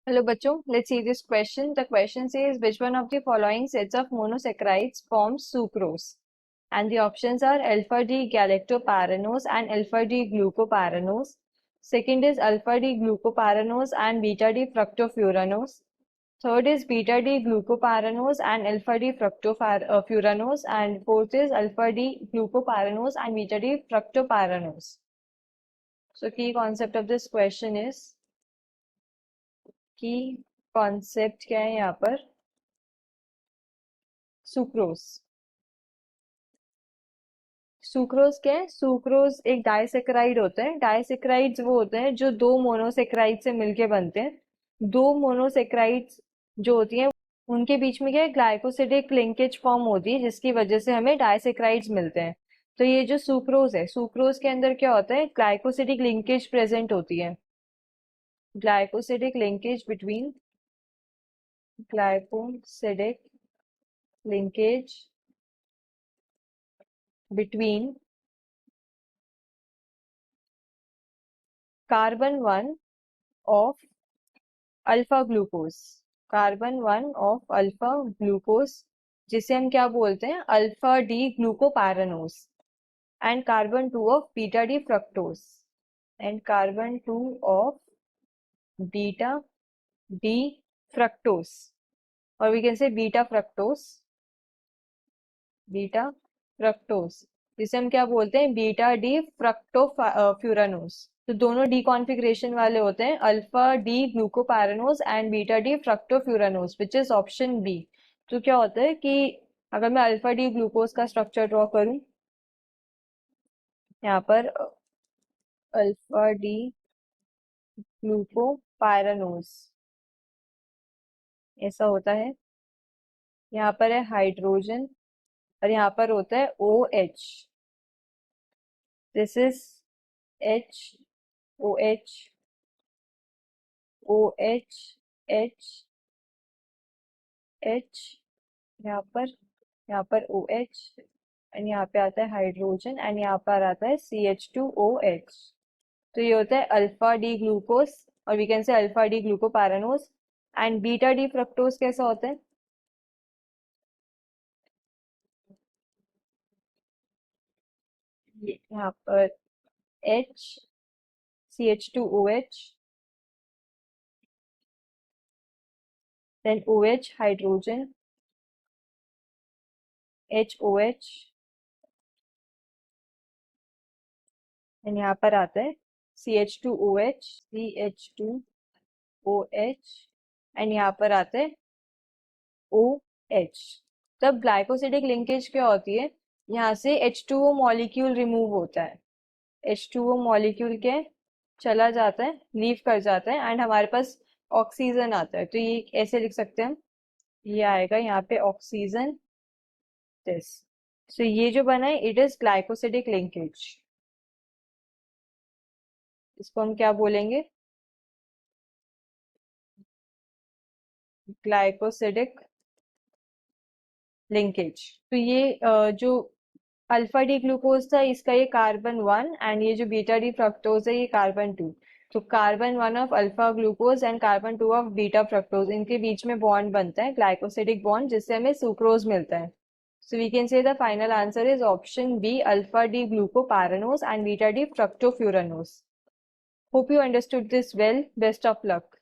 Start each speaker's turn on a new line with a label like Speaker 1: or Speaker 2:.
Speaker 1: Hello बच्चों, let's see this question. The question says which one of the following sets of monosaccharides forms sucrose? And the options are alpha D galactopyranose and alpha D glucopyranose. Second is alpha D glucopyranose and beta D fructofuranose. Third is beta D glucopyranose and alpha D fructofuranose. And fourth is alpha D glucopyranose and beta D fructopyranose. So key concept of this question is कि concept क्या है यहाँ पर sucrose. Sucrose क्या है? Sucrose एक disaccharide होता है। डाइसेक्राइड्स वो होते हैं जो दो मोनोसेक्राइड से मिलके बनते हैं। दो मोनोसेक्राइड्स जो होती हैं उनके बीच में क्या है, ग्लाइकोसिडिक लिंकेज फॉर्म होती है जिसकी वजह से हमें डाइसेक्राइड्स मिलते हैं। तो ये जो सुक्रोज है, सुक्रोज के अंदर क्या होता है, ग्लाइकोसिडिक लिंकेज प्रेजेंट होती है। Glycosidic linkage between glycosidic linkage between carbon 1 of alpha glucose, carbon 1 of alpha glucose जिसे हम क्या बोलते हैं, alpha D glucopyranose, and carbon 2 of beta D fructose, and carbon 2 of beta D fructose, और we can say beta fructose, beta fructose जिसे हम क्या बोलते हैं, बीटा डी फ्रक्टोफ्यूरानोस। तो दोनों डी कॉन्फ़िगरेशन वाले होते हैं, alpha D glucopyranose and beta D fructofuranose, which is option B. तो क्या होता है कि अगर मैं अल्फा डी ग्लूकोज का स्ट्रक्चर ड्रॉ करूं, यहाँ पर अल्फा डी ग्लूकोपैरानोस ऐसा होता है। यहाँ पर है हाइड्रोजन और यहाँ पर होता है OH। This is OH, OH, H, H, यहाँ पर OH, एंड यहाँ पे आता है हाइड्रोजन, एंड यहाँ पर आता है CH2OH। तो ये होता है अल्फा डी ग्लूकोज, और we can say alpha D glucopyranose. And beta D fructose कैसा होता है, यहाँ पर H, CH2OH, then OH hydrogen, HOH, and यहाँ पर आता है CH2OH, CH2OH, एंड यहाँ पर आता है OH। तब ग्लाइकोसिडिक लिंकेज क्या होती है, यहाँ से H2O मॉलिक्यूल रिमूव होता है, H2O मॉलिक्यूल के चला जाता है, लीव कर जाता है, एंड हमारे पास ऑक्सीजन आता है। तो ये ऐसे लिख सकते हैं हम, ये आएगा यहाँ पे ऑक्सीजन दिस। सो ये जो बना है इट इज ग्लाइकोसिडिक लिंकेज, इसको हम क्या बोलेंगे, ग्लाइकोसिडिक लिंकेज। तो ये जो अल्फा डी ग्लूकोज था इसका ये कार्बन 1, एंड ये जो बीटा डी फ्रक्टोज है ये कार्बन 2। तो carbon 1 of alpha glucose and carbon 2 of beta fructose, इनके बीच में बॉन्ड बनता है, ग्लाइकोसिडिक बॉन्ड, जिससे हमें सुक्रोज मिलता है। So we can say the final answer is option B, alpha D glucopyranose and beta D fructofuranose. Hope you understood this well, best of luck.